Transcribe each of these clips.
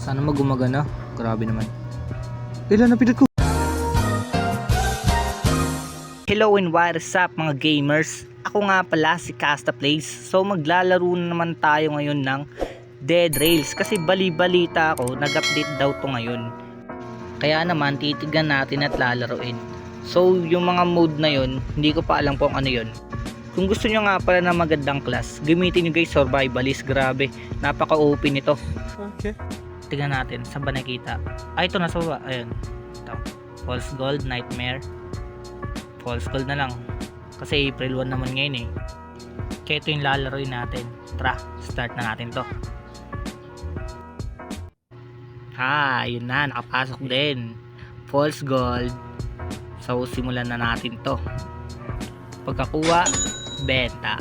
Sana magumagana. Grabe naman. Ilan na pinag ko? Hello and what's up mga gamers? Ako nga pala si Casta Plays. So maglalaro na naman tayo ngayon ng Dead Rails. Kasi bali-balita ako, nag-update daw to ngayon. Kaya naman titignan natin at lalaruin. So yung mga mode na yun, hindi ko pa alam kung ano yun. Kung gusto nyo nga pala na magandang class, gamitin nyo guys Survivalist. Grabe, napaka-OP nito. Okay. Tignan natin, saan ba nakita? Ito nasa baba, ayun. Ito. False Gold, Nightmare. False Gold na lang. Kasi April 1 naman ngayon eh. Kaya ito yung lalaroin natin. Tara, start na natin to. Yun na, nakapasok din. False Gold. So, simulan na natin to. Pagkakuha, benta.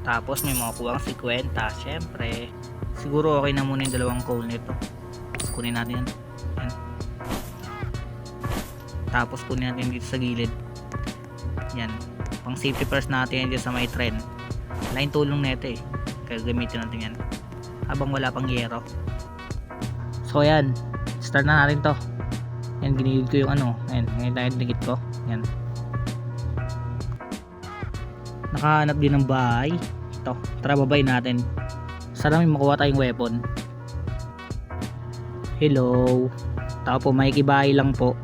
Tapos may makukuha ang 50. Syempre, siguro okay na muna yung dalawang coal nito. Kunin natin yan. Yan. Tapos kunin natin dito sa gilid. Yan. Pang safety first natin yan dito sa may trend. Wala yung tulong nito eh. Kaya gamitin natin yan. Habang wala pang yero. So yan. Start na natin to. Yan, ginigid ko yung ano. Yan. Ngayon tayo dinigit ko. Yan. Nakahanap din ng bahay. Ito. Tara, babay natin. Sana may makuha tayong weapon. Hello. Tao po, makikibahay lang po.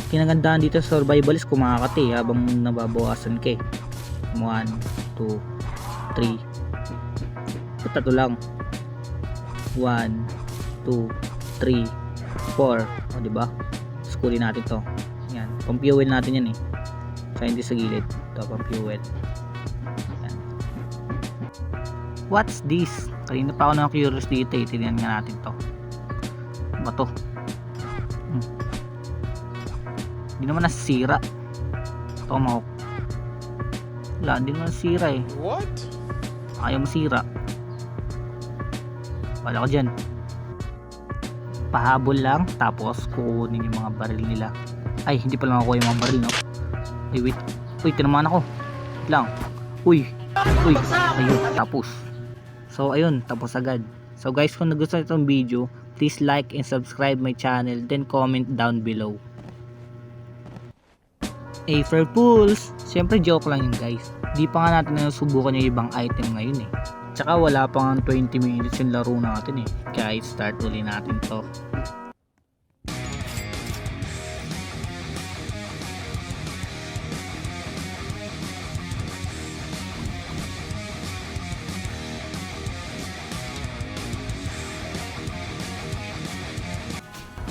Kinagandaan dito sa survivalist, kumakati habang nababawasan ka eh. 1, 2, 3. Ito lang. 1, 2, 3, 4. O diba? Skulin natin to. Yan. Pang-fuel natin yan eh. Sa hindi sa gilid. Ito, pang-fuel. Yan. What's this? Kanina pa ako na-curious dito eh. Tignan nga natin to. Ano ba to? Hindi naman nasira. Ito mo. Wala, hindi naman nasira eh. What? Ayaw masira. Wala ko dyan. Pahabol lang. Tapos kukunin yung mga baril nila. Ay, hindi pala makukuha yung mga baril, no? Ay, wait. Uy, tinamaan ako. Wait lang. Uy. Uy. Ayun, tapos. So, ayun. Tapos agad. So, guys, kung nagustuhan itong video, please like and subscribe my channel. Then, comment down below. April Fools! Siyempre joke lang yun guys. Di pa nga natin nasubukan yung ibang item ngayon eh. Tsaka wala pa nga 20 minutes yung laro natin eh. Kaya start uli natin to.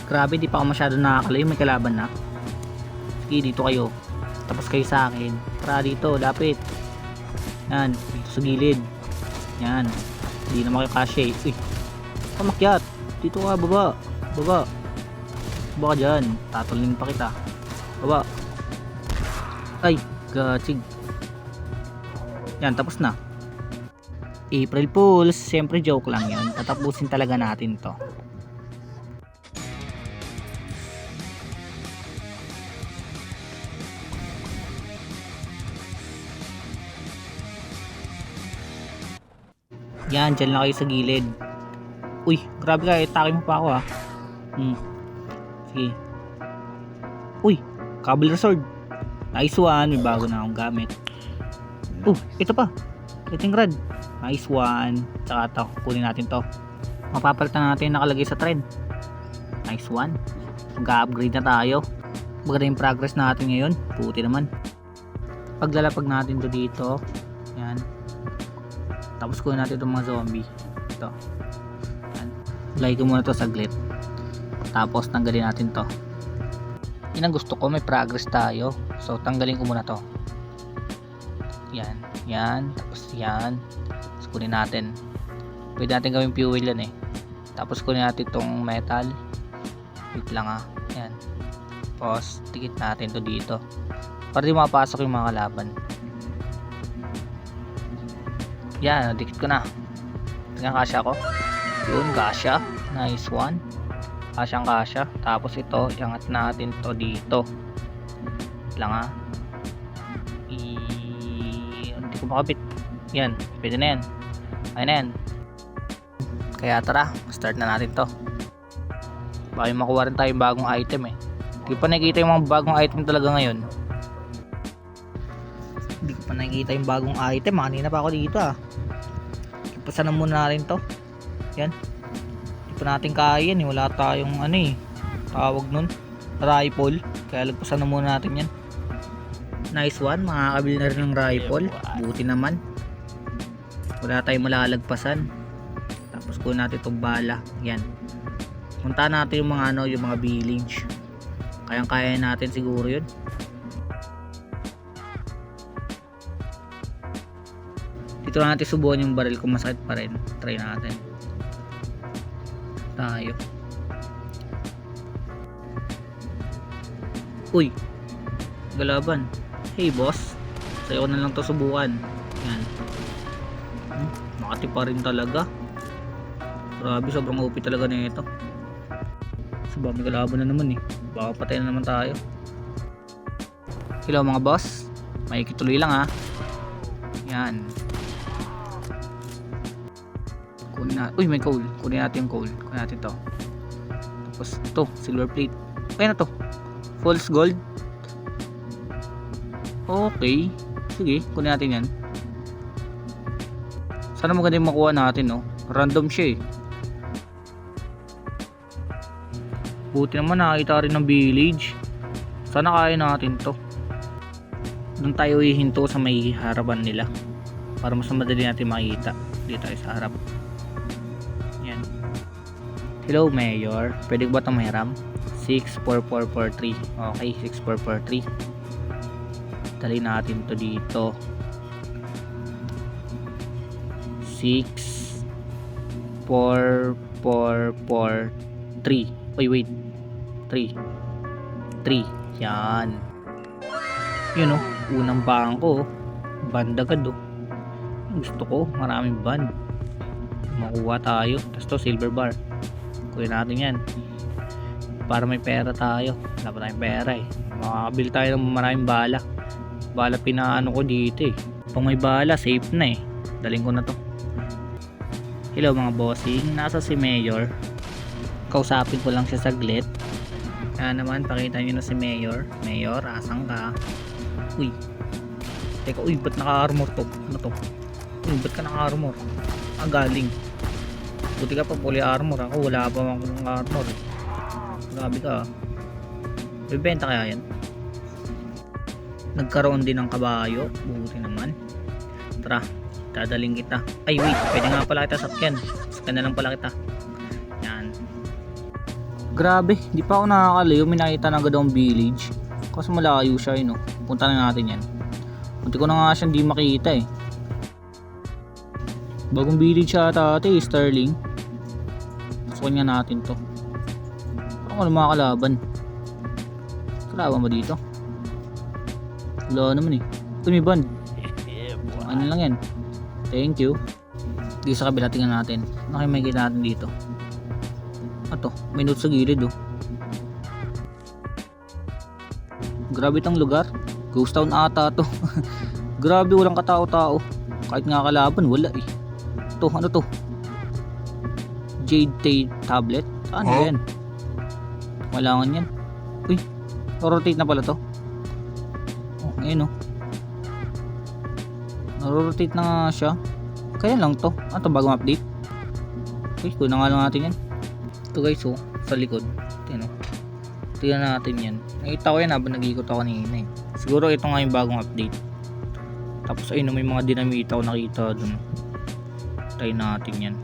Grabe, di pa ako masyado nakakalayo. May kalaban na. Sige, dito kayo. Tapos kayo sa akin. Tara dito, lapit. Yan, dito sa gilid. Yan. Hindi naman kayo kasya eh. Uy, pamakyat. Dito ka, baba. Baba. Baba ka dyan. Tatulin pa kita. Baba. Ay, gatsig. Yan, tapos na. April Fools. Siyempre joke lang yan. Tatapusin talaga natin to. Yan, dyan lang kayo sa gilid. Uy, grabe ka, itake mo pa ako ha. Sige. Uy, Cavalry Sword. Nice one, may bago na akong gamit. Ito pa. Lighting rod. Nice one. Tsaka ito, kunin natin to. Mapapalitan natin yung nakalagay sa trend. Nice one. Mag-upgrade na tayo. Maganda yung progress natin ngayon. Puti naman. Paglalapag natin to dito. Yan. Tapos kunin natin itong mga zombie. Ito. Lagay ko muna to saglit. Tapos tanggalin natin to. Yan ang gusto ko, may progress tayo. So tanggalin ko muna to. Yan. Yan. Tapos yan. Tapos kunin natin. Pwede natin gawing fuel yan eh. Tapos kunin natin itong metal. Wait lang ha. Yan. Tapos tikit natin to dito. Para di mapasok yung mga kalaban. Yan, dikit ko na. Tingnan, kasya ko. Yun, kasya. Nice one. Kasyang kasya. Tapos ito, iangat natin to dito. Lang ha. Hindi ko makapit. Yan, pwede na yan. Ayun na yan. Kaya tara, start na natin to. Baka yung makuha rin tayong bagong item eh. Hindi pa nakikita yung mga bagong item talaga ngayon. Hindi ko pa nakikita yung bagong item. Kanina pa ako dito ah. Ipasan na muna natin to. Yan. Hindi pa natin kaya yan eh. Wala tayong ano eh. Tawag nun. Rifle. Kaya lagpasan na muna natin yan. Nice one. Makakabili na rin ng rifle. Buti naman. Wala tayong malalagpasan. Tapos kunin natin itong bala. Yan. Punta natin yung mga ano, yung mga village. Kayang-kaya natin siguro yun. Dito na natin subukan yung baril kung masakit pa rin. Try natin. Tayo. Uy. Galaban. Hey boss. Sa'yo ko na lang to subukan. Yan. Makati pa rin talaga. Grabe, sobrang OP talaga na ito. Sabah, may kalaban na naman eh. Baka patay na naman tayo. Hello mga boss. May kituloy lang ha. Yan. Kunin na. Uy, may coal. Kunin natin yung coal. Kunin natin to. Tapos to, silver plate. Kaya na to. False gold. Okay. Sige, kunin natin yan. Sana maganda yung makuha natin no. Random siya eh. Buti naman nakakita rin ng village. Sana kaya natin to. Doon tayo hihinto sa may harapan nila. Para mas madali natin makita. Dito tayo sa harap. Yan. Hello Mayor. Pwede ba itong mahiram? 64443. Okay, 6443. Dali natin to dito. 64443. Uy, wait. 3. Yan. Yun o. Unang bangko. Band agad o. Gusto ko. Maraming band. Makuha tayo. Tapos to, silver bar. Kunin natin yan. Para may pera tayo. Wala pa tayong pera eh. Makakabili tayo ng maraming bala. Bala pinaano ko dito eh. Pag may bala, safe na eh. Daling ko na to. Hello mga bossing. Nasa si Mayor. Kausapin ko lang siya saglit. Kaya naman, pakita nyo na si Mayor. Mayor, asang ka? Uy. Teka, uy, ba't naka-armor to? Ano to? Uy, ba't ka naka-armor? Galing. Buti ka pa fully armor. Ako, wala pa akong armor. Grabe ka. Bibenta kaya yan? Nagkaroon din ng kabayo. Buti naman. Tara, dadaling kita. Ay, wait. Pwede nga pala kita sakyan. Sakyan na lang pala kita. Yan. Grabe, di pa ako nakakalayo. May nakita na agad akong village. Kasi malayo siya no. Punta na natin yan. Punti ko na nga siya hindi makita eh. Bagong village siya ate, Sterling. Pasukin nga natin to. Parang wala mga kalaban. Kalaban ba dito? Wala naman eh. Ito may band. Ano lang yan. Thank you. Dito sa kabila tingnan natin. Ano kayo makikita natin dito? Ato, may note sa gilid oh. Grabe itong lugar. Ghost town ata to. Grabe, walang katao-tao. Kahit nga kalaban, wala eh. Ito, ano to? Jade tablet? Ano yan? Walangan yan. Uy, rotate na pala to. Oh, ayun oh. Rotate na nga siya. Kaya lang to. Ano to, bagong update? Uy, kunin nga lang natin yan. Ito guys oh, sa likod. Tingnan. Tingnan natin yan. Nakita ko yan habang nag-iikot ako kanina eh. Siguro ito nga yung bagong update. Tapos ayun may mga dinamita ko nakita dun. Try natin yan.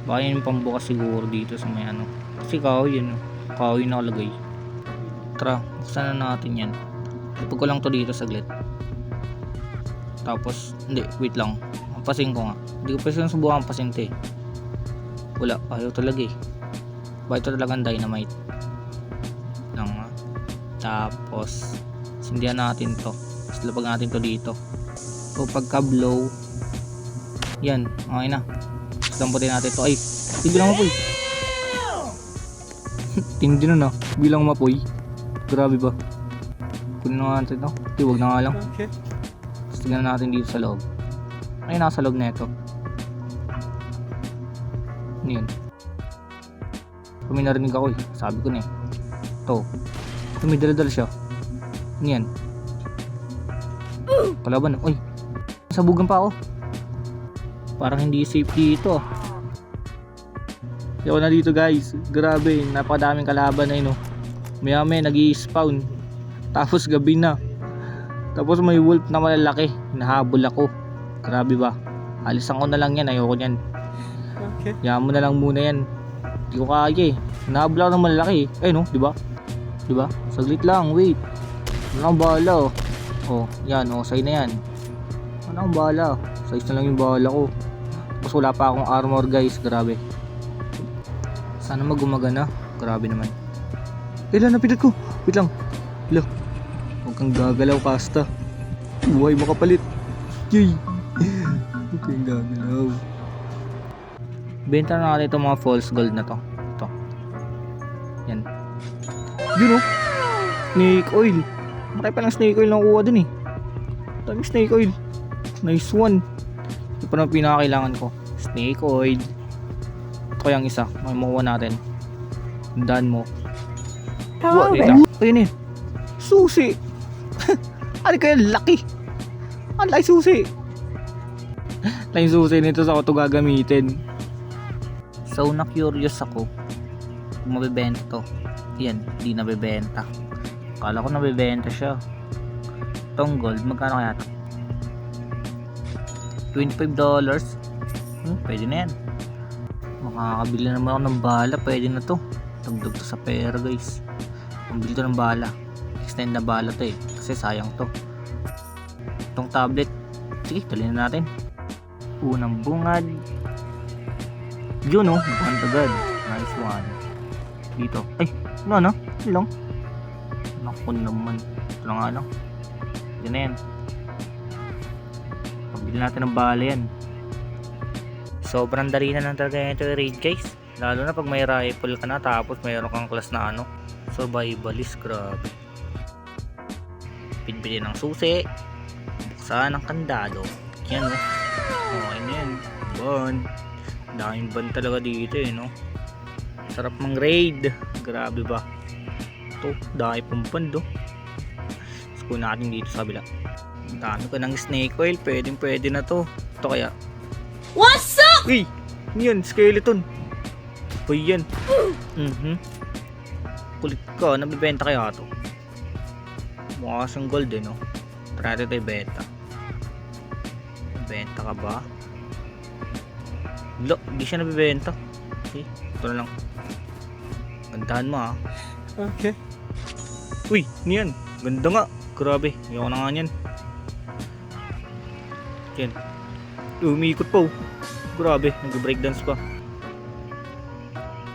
Baka yan yung pambukas siguro dito sa may ano. Kasi kahoy yun. Kahoy nakalagay. Tara, buksan na natin yan. Ipag ko lang to dito saglit. Tapos, hindi, wait lang. Pasin ko nga. Hindi ko pa sinusubukan pasin to eh. Wala, ayaw talaga eh. Ba ito talagang dynamite lang nga. Tapos sindihan natin to. Tapos lapag natin to dito. So pagka blow yan, okay na. Tapos lamputin natin to. Ay, bilang mapoy. Tindi na no. Bilang mapoy. Grabe ba? Kunin na natin to. Huwag na nga lang. Tapos tignan natin dito sa loob. Ay, nasa loob na ito. Ano yun? Kung may narinig ako eh. Sabi ko na eh. Ito. Ito may dala-dala siya. Ano yan? Kalaban. Uy. Sabugan pa ako. Parang hindi safe dito. Ako na dito guys. Grabe. Napakadaming kalaban na yun oh. Maya nag-i-spawn. Tapos gabi na. Tapos may wolf na malalaki. Nahabol ako. Grabe ba? Alisan ko na lang yan. Ayoko yan. Okay. Yaman mo na lang muna yan. Hindi ko kaya eh. Nahabol ako ng malalaki eh. No? Diba? Diba? Saglit lang. Wait. Wala akong bahala oh. Oh. Yan oh. Say na yan. Wala akong bahala. Size na lang yung bahala ko. Tapos wala pa akong armor guys. Grabe. Sana magumagana. Grabe naman. Ilan napilit ko? Wait lang. Wala. Huwag kang gagalaw kasta. Buhay mo kapalit. Yay. Huwag kang gagalaw. Benta na natin itong mga false gold na to. Ito. Yan. Yun o. Snake oil. Marami pa lang snake oil na kuha dun eh. Daming snake oil. Nice one. Ito pa na pinakakailangan ko. Snake oil. Ito yung isa. May makuha natin. Tandaan mo. What? Ayun eh. Susi. Ano kaya laki? Ang laki susi. Laki susi nito sa ako ito gagamitin. So na-curious ako kung mabibenta to. Yan, di nabibenta. Akala ko nabibenta siya. Itong gold, magkano kaya ito? $25. Pwede na yan. Makakabili naman ako ng bala. Pwede na to. Tagdag to sa pera guys. Pambili to ng bala. Extend na bala to eh. Kasi sayang to. Itong tablet. Sige, talin na natin. Unang bungad. Yun oh. Bungad agad. Nice one. Dito. Ay, ano na? Ilang? Naku naman. Ito lang nga lang. Yan na yan. Pambili natin ng bala yan. Sobrang dali na lang talaga ito raid guys. Lalo na pag may rifle ka na tapos mayroon kang class na ano. Survivalist, grabe. Pinbili ng susi. Buksan ang kandado. Yan o. Okay na yan. Bond. Daming bond talaga dito eh no. Sarap mang raid. Grabe ba. Ito. Dahil pang bond oh. Sku natin dito sa kabila. Dami ko ng snake oil. Pwede na to. Ito kaya. What's up? Uy! Yan. Skeleton. Uy yan. Kulit ka. Nabibenta kaya to. Mukha kasang gold eh no. Try natin ito ibenta. Benta ka ba? Lo, hindi siya nabibenta. Okay, ito na lang. Gandahan mo ha. Okay. Uy, niyan. Ganda nga. Grabe, ayoko na nga niyan. Yan. Umiikot pa oh. Grabe, nag-breakdance pa.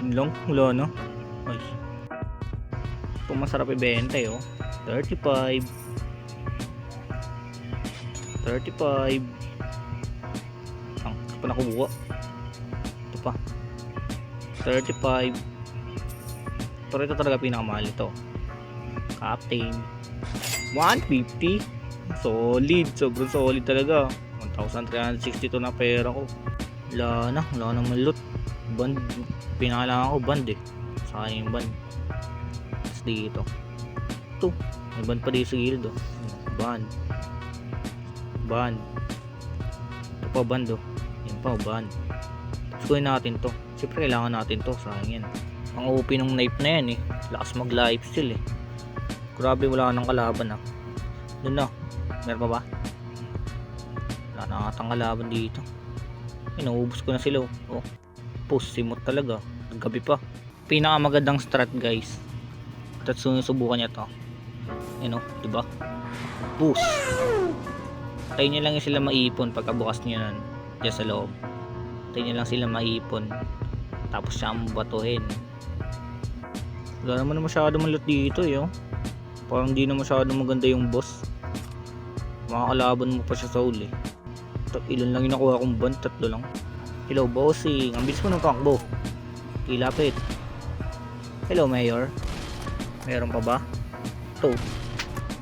Yun lang, wala na. Ay. Ito masarap ibenta eh oh. 35. 35. Ang pa nakuha. Ito pa. 35. Pero ito talaga pinakamahal ito. Captain. 150. Solid. Sobrang solid talaga. 1,362 na pera ko. Wala naman loot. Band. Pinakalangan ko band eh. Sayang yung band. Tapos dito. Ito. May band pa dito sa gilid oh. Band. Ito pa band oh. Yan pa oh band. Tapos kunin natin to. Siyempre kailangan natin to. Sayang yan. Ang OP ng knife na yan eh. Lakas mag lifesteal eh. Grabe wala nang kalaban ah. Doon na. Meron pa ba? Wala na atang kalaban dito. Ay naubos ko na sila oh. Post simot talaga. Gabi pa. Pinakamagandang strat guys. At susubukan niya to. Ano, diba? Boost. Tayo niya lang yung sila maipon pagkabukas niyo nun. Diyan sa loob. Tayo niya lang sila maipon. Tapos siya ang batuhin. Wala naman masyado malot dito eh oh. Parang di na masyado maganda yung boss. Makakalaban mo pa siya sa uli. Ilan lang yung nakuha kong band? 3 lang. Hello bossing. Ang bilis mo ng takbo. Ilapit. Hello mayor. Meron pa ba? Ito.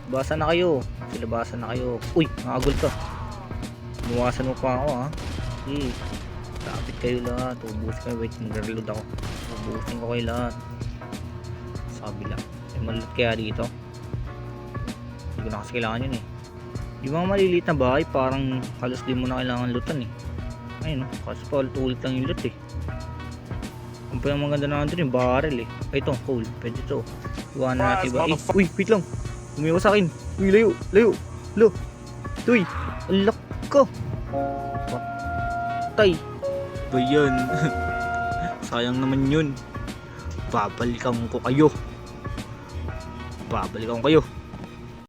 Basa na kayo. Sila basa na kayo. Uy, nakagol ka. Buwasan mo pa ako ha. Lapit kayo lahat. Ubus kayo. Wait, nag-reload ako. Bubusin ko kayo lahat. Sa kabila. May malut kaya dito. Hindi ko na kasi kailangan yun eh. Yung mga maliliit na bahay, parang halos di mo na kailangan lutan eh. Ayun o, kasi paulit-ulit lang yung loot eh. Ang pa yung maganda na natin yung barrel eh. Ay ito, coal. Pwede ito. Iwanan natin ba? Eh, uy, wait lang. Umiwas sa akin. Uy, layo, layo. Lo. Uy, alak ka. Patay. Ba yan? Sayang naman yun. Babalikan ko kayo. Babalikan ko kayo.